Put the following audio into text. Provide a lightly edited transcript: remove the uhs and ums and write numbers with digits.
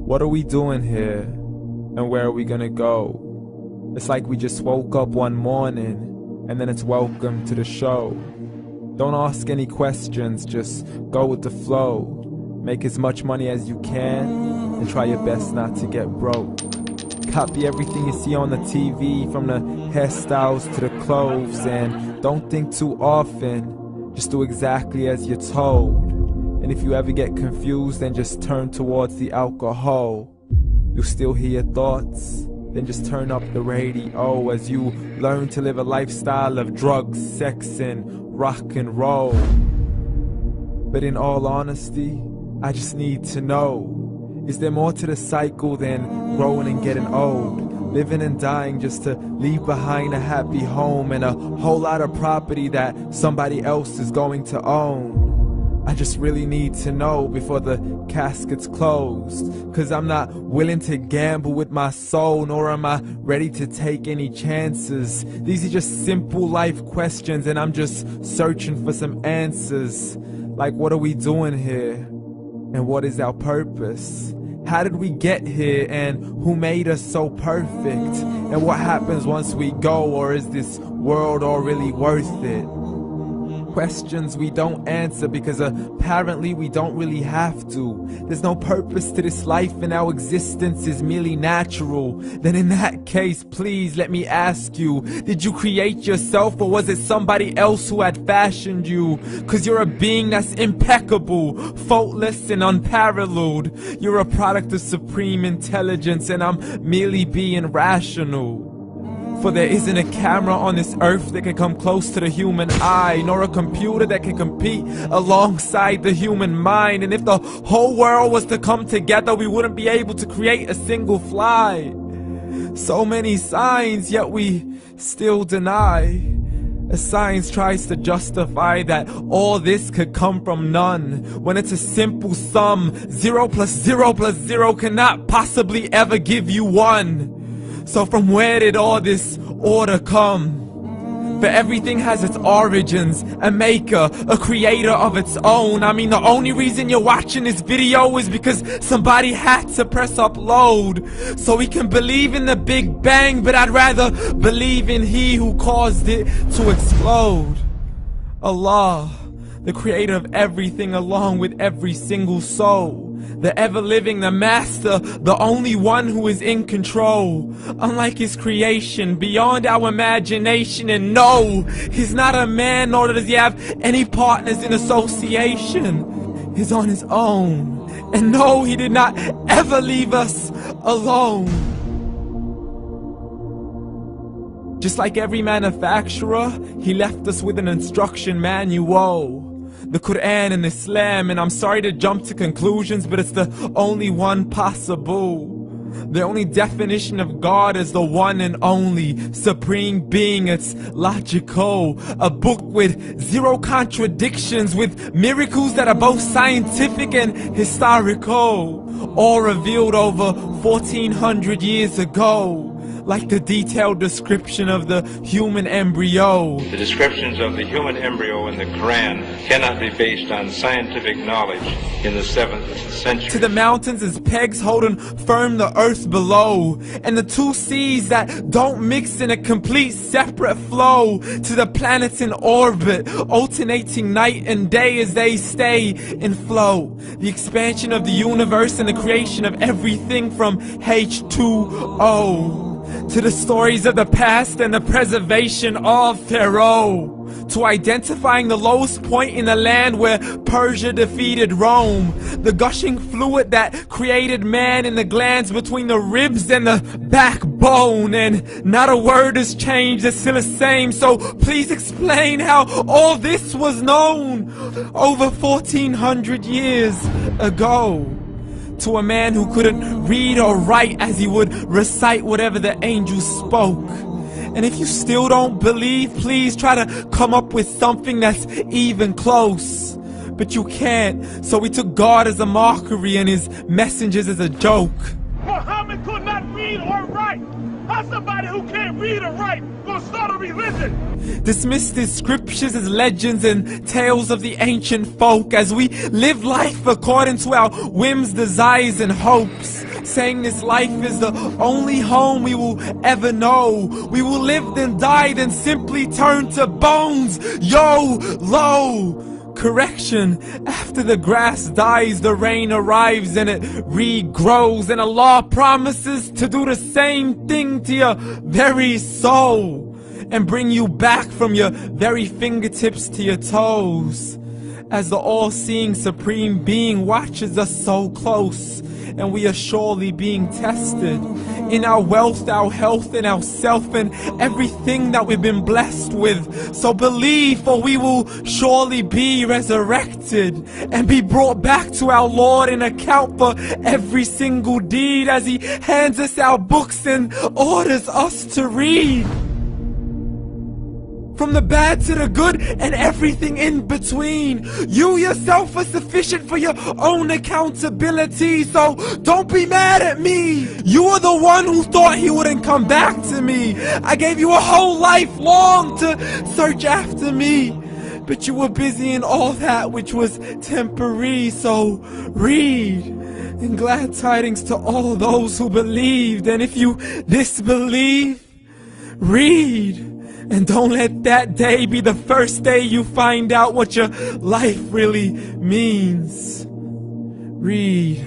What are we doing here? And where are we gonna go? It's like we just woke up one morning, and then it's welcome to the show. Don't ask any questions, just go with the flow. Make as much money as you can, and try your best not to get broke. Copy everything you see on the TV, from the hairstyles to the clothes, and don't think too often, just do exactly as you're told. And if you ever get confused, then just turn towards the alcohol. You'll still hear your thoughts, then just turn up the radio as you learn to live a lifestyle of drugs, sex, and rock and roll. But in all honesty, I just need to know, is there more to the cycle than growing and getting old? Living and dying just to leave behind a happy home and a whole lot of property that somebody else is going to own. I just really need to know before the casket's closed, 'cause I'm not willing to gamble with my soul, nor am I ready to take any chances. These are just simple life questions, and I'm just searching for some answers. Like, what are we doing here? And what is our purpose? How did we get here, and who made us so perfect? And what happens once we go, or is this world all really worth it? Questions we don't answer because apparently we don't really have to. There's no purpose to this life and our existence is merely natural. Then in that case, please let me ask you, did you create yourself, or was it somebody else who had fashioned you? 'Cause you're a being that's impeccable, faultless and unparalleled. You're a product of supreme intelligence, and I'm merely being rational. For there isn't a camera on this earth that can come close to the human eye, nor a computer that can compete alongside the human mind. And if the whole world was to come together, we wouldn't be able to create a single fly. So many signs, yet we still deny. As science tries to justify that all this could come from none, when it's a simple sum. 0 plus 0 plus 0 cannot possibly ever give you 1. So from where did all this order come? For everything has its origins, a maker, a creator of its own. I mean, the only reason you're watching this video is because somebody had to press upload. So we can believe in the Big Bang, but I'd rather believe in He who caused it to explode. Allah, the creator of everything along with every single soul. The ever-living, the master, the only one who is in control. Unlike his creation, beyond our imagination. And no, he's not a man, nor does he have any partners in association. He's on his own. And no, he did not ever leave us alone. Just like every manufacturer, he left us with an instruction manual. The Quran and Islam, and I'm sorry to jump to conclusions, but it's the only one possible. The only definition of God is the one and only supreme being. It's logical, a book with 0 contradictions, with miracles that are both scientific and historical, all revealed over 1400 years ago. Like the detailed description of the human embryo. The descriptions of the human embryo in the Quran cannot be based on scientific knowledge in the 7th century. To the mountains as pegs holding firm the earth below, and the 2 seas that don't mix in a complete separate flow. To the planets in orbit, alternating night and day as they stay in flow. The expansion of the universe and the creation of everything from H2O. To the stories of the past and the preservation of Pharaoh. To identifying the lowest point in the land where Persia defeated Rome. The gushing fluid that created man in the glands between the ribs and the backbone. And not a word has changed, it's still the same. So please explain how all this was known over 1400 years ago. To a man who couldn't read or write, as he would recite whatever the angels spoke. And if you still don't believe, please try to come up with something that's even close. But you can't, so we took God as a mockery and his messengers as a joke. Muhammad could not read or write. How's somebody who can't read or write gonna start a religion? Dismissed his scriptures as legends and tales of the ancient folk, as we live life according to our whims, desires, and hopes. saying this life is the only home we will ever know. We will live then die, then simply turn to bones. YOLO! Correction, after the grass dies, the rain arrives and it regrows, and Allah promises to do the same thing to your very soul and bring you back from your very fingertips to your toes, as the all-seeing supreme being watches us so close, and we are surely being tested in our wealth, our health, and our self, and everything that we've been blessed with. So believe, for we will surely be resurrected and be brought back to our Lord and account for every single deed, as He hands us our books and orders us to read. From the bad to the good and everything in between. You yourself are sufficient for your own accountability, so don't be mad at me. You are the one who thought He wouldn't come back to me. I gave you a whole life long to search after me, but you were busy in all that which was temporary. So read, and glad tidings to all those who believed. And if you disbelieve, read. And don't let that day be the first day you find out what your life really means. Read.